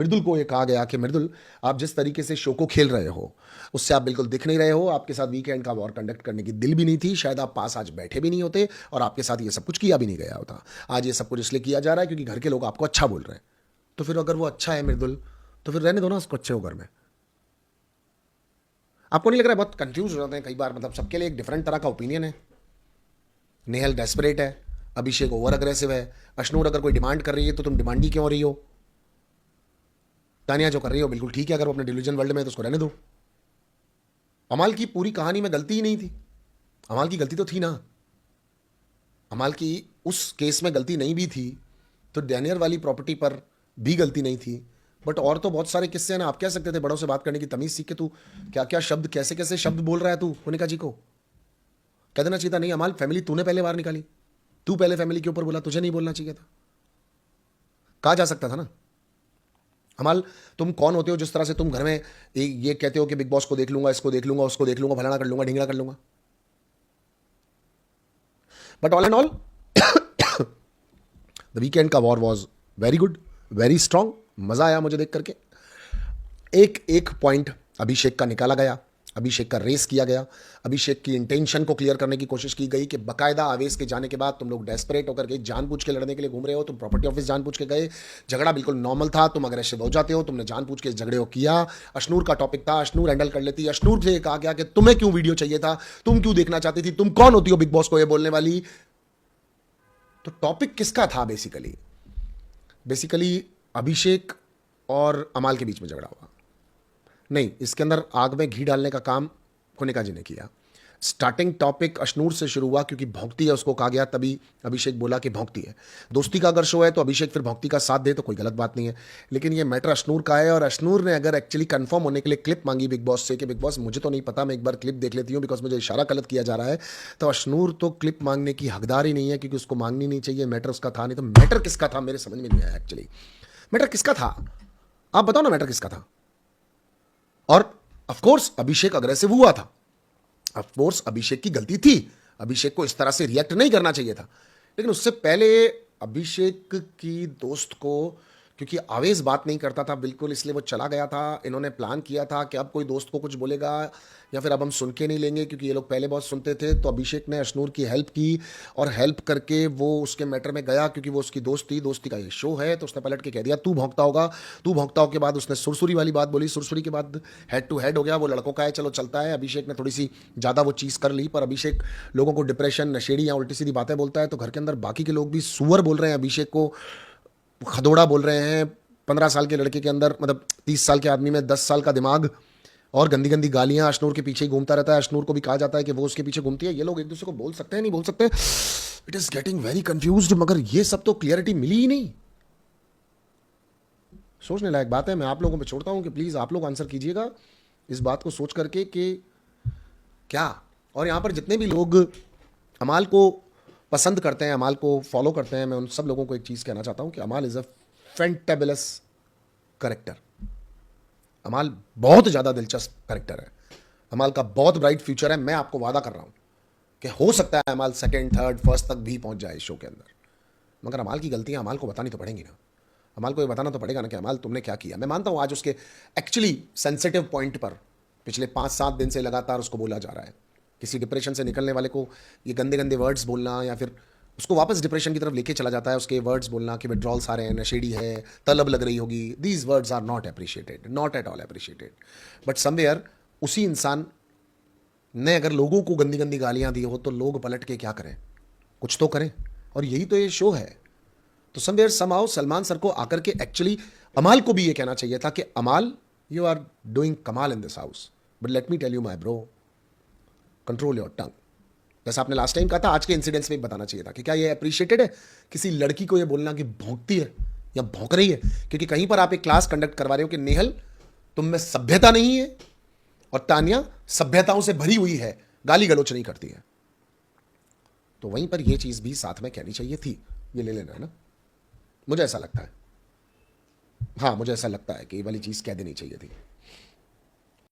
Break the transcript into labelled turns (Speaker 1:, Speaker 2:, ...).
Speaker 1: मृदुल को ये कहा गया कि मृदुल, आप जिस तरीके से शो को खेल रहे हो उससे आप बिल्कुल दिख नहीं रहे हो, आपके साथ वीकेंड का वॉर कंडक्ट करने की दिल भी नहीं थी, शायद आप पास आज बैठे भी नहीं होते और आपके साथ ये सब कुछ किया भी नहीं गया होता। आज ये सब कुछ इसलिए किया जा रहा है क्योंकि घर के लोग आपको अच्छा बोल रहे हैं। तो फिर अगर वो अच्छा है मृदुल, तो फिर रहने दो ना उसको अच्छे हो घर में। आपको नहीं लग रहा है बहुत कंफ्यूज हो जाते हैं कई बार, मतलब सबके लिए एक डिफरेंट तरह का ओपिनियन है। नेहल डेस्परेट है, अभिषेक ओवर अग्रेसिव है, अशनूर अगर कोई डिमांड कर रही है तो तुम डिमांड ही क्यों हो रही हो? तानिया जो कर रही हो बिल्कुल ठीक है, अगर वो अपने डिल्यूजन वर्ल्ड में है तो उसको रहने दो। अमाल की पूरी कहानी में गलती ही नहीं थी। अमाल की गलती तो थी ना। अमाल की उस केस में गलती नहीं भी थी तो डैनियर वाली प्रॉपर्टी पर भी गलती नहीं थी। बट और तो बहुत सारे किस्से हैं ना, आप कह सकते थे बड़ों से बात करने की तमीज सीख के तू क्या क्या शब्द कैसे कैसे शब्द बोल रहा है तू मोनिका जी को। कह देना चाहिए था नहीं अमाल, फैमिली तूने पहले बाहर निकाली, तू पहले फैमिली के ऊपर बोला, तुझे नहीं बोलना चाहिए था। कहा जा सकता था ना। अमाल, तुम कौन होते हो जिस तरह से तुम घर में ये कहते हो कि बिग बॉस को देख लूंगा, इसको देख लूंगा, उसको देख लूंगा, फलाना कर लूंगा, ढिंगड़ा कर लूंगा। But all and all the weekend का war was very good, very strong. मजा आया मुझे देख करके। एक एक पॉइंट अभिषेक का निकाला गया, अभिषेक का रेस किया गया, अभिषेक की इंटेंशन को क्लियर करने की कोशिश की गई कि बकायदा आवेश के जाने के बाद तुम लोग डेस्परेट होकर के जानबूझ के लड़ने के लिए घूम रहे हो, तुम प्रॉपर्टी ऑफिस जानबूझ के गए, झगड़ा बिल्कुल नॉर्मल था, तुम अग्रेसिव हो जाते हो, तुमने जानबूझ के इस झगड़े को किया। अशनूर का टॉपिक था, अशनूर हैंडल कर लेती, अशनूर से कहा गया कि तुम्हें क्यों वीडियो चाहिए था, तुम क्यों देखना चाहती थी, तुम कौन होती हो बिग बॉस को ये बोलने वाली। तो टॉपिक किसका था? बेसिकली बेसिकली अभिषेक और अमाल के बीच में झगड़ा हुआ। नहीं, इसके अंदर आग में घी डालने का काम कोनिका जी ने किया। स्टार्टिंग टॉपिक अशनूर से शुरू हुआ क्योंकि भौंकती है उसको कहा गया, तभी अभिषेक बोला कि भौंकती है। दोस्ती का अगर शो है तो अभिषेक फिर भौंकती का साथ दे तो कोई गलत बात नहीं है, लेकिन ये मैटर अशनूर का है। और अशनूर ने अगर एक्चुअली कंफर्म होने के लिए क्लिप मांगी बिग बॉस से कि बिग बॉस मुझे तो नहीं पता, मैं एक बार क्लिप देख लेती हूँ बिकॉज मुझे इशारा गलत किया जा रहा है, तो अशनूर तो क्लिप मांगने की हकदार ही नहीं है क्योंकि उसको मांगनी नहीं चाहिए। मैटर उसका था नहीं, तो मैटर किसका था मेरे समझ में नहीं आया एक्चुअली। मैटर किसका था? आप बताओ ना मैटर किसका था। और ऑफ कोर्स अभिषेक अग्रेसिव हुआ था, ऑफ कोर्स अभिषेक की गलती थी, अभिषेक को इस तरह से रिएक्ट नहीं करना चाहिए था। लेकिन उससे पहले अभिषेक की दोस्त को, क्योंकि आवेश बात नहीं करता था बिल्कुल, इसलिए वो चला गया था। इन्होंने प्लान किया था कि अब कोई दोस्त को कुछ बोलेगा या फिर अब हम सुन के नहीं लेंगे, क्योंकि ये लोग पहले बहुत सुनते थे। तो अभिषेक ने अशनूर की हेल्प की और हेल्प करके वो उसके मैटर में गया क्योंकि वो उसकी दोस्त थी, दोस्ती का ये शो है। तो उसने पलट के कह दिया तू भौंकता होगा, तू भौंकता हो के बाद उसने सुरसुरी वाली बात बोली, सुरसुरी के बाद हेड टू हेड हो गया। वो लड़कों का है, चलो चलता है। अभिषेक ने थोड़ी सी ज़्यादा वो चीज़ कर ली, पर अभिषेक लोगों को डिप्रेशन, नशेड़ी या उल्टी सीधी बातें बोलता है, तो घर के अंदर बाकी के लोग भी सुअर बोल रहे हैं अभिषेक को, खदोड़ा बोल रहे हैं। 15 साल के लड़के के अंदर, मतलब 30 साल के आदमी में 10 साल का दिमाग और गंदी गंदी गालियां। अशनूर के पीछे ही घूमता रहता है, अशनूर को भी कहा जाता है कि वो उसके पीछे घूमती है। ये लोग एक दूसरे को बोल सकते हैं, नहीं बोल सकते, it is getting very confused. मगर ये सब तो क्लियरिटी मिली ही नहीं। सोचने लायक बात है। मैं आप लोगों पे छोड़ता हूं कि प्लीज आप लोग आंसर कीजिएगा इस बात को सोच करके कि क्या। और यहां पर जितने भी लोग अमाल को पसंद करते हैं, अमाल को फॉलो करते हैं, मैं उन सब लोगों को एक चीज कहना चाहता हूं कि अमाल इज अ फैंटेबुलस करेक्टर। अमाल बहुत ज़्यादा दिलचस्प करेक्टर है, अमाल का बहुत ब्राइट फ्यूचर है। मैं आपको वादा कर रहा हूँ कि हो सकता है अमाल सेकंड, थर्ड, फर्स्ट तक भी पहुँच जाए इस शो के अंदर। मगर अमाल की गलतियाँ अमाल को बतानी तो पड़ेंगी ना। अमाल को ये बताना तो पड़ेगा ना कि अमाल तुमने क्या किया। मैं मानता हूँ आज उसके एक्चुअली सेंसिटिव पॉइंट पर पिछले 5-7 दिन से लगातार उसको बोला जा रहा है। किसी डिप्रेशन से निकलने वाले को ये गंदे गंदे वर्ड्स बोलना या फिर उसको वापस डिप्रेशन की तरफ लेके चला जाता है, उसके वर्ड्स बोलना कि विड्रॉल्स आ रहे हैं, नशेड़ी है, तलब लग रही होगी, these words are not appreciated, not at all appreciated. But somewhere उसी इंसान ने अगर लोगों को गंदी गंदी गालियां दी हो तो लोग पलट के क्या करें, कुछ तो करें। और यही तो ये शो है। तो समवेयर समाओ सलमान सर को आकर के एक्चुअली अमाल को भी ये कहना चाहिए था कि अमाल, यू आर डूइंग कमाल in this house, but let me tell you my bro, control your tongue. जैसा आपने लास्ट टाइम कहा था, आज के इंसिडेंट्स में भी बताना चाहिए था कि क्या ये अप्रिशिएटेड है किसी लड़की को ये बोलना कि भौंकती है या भौंक रही है। क्योंकि कहीं पर आप एक क्लास कंडक्ट करवा रहे हो कि नेहल तुम में सभ्यता नहीं है और तानिया सभ्यताओं से भरी हुई है, गाली गलौच नहीं करती है। तो वहीं पर यह चीज भी साथ में कहनी चाहिए थी। ये ले लेना है ना, मुझे ऐसा लगता है। हाँ, मुझे ऐसा लगता है कि ये वाली चीज कह देनी चाहिए थी।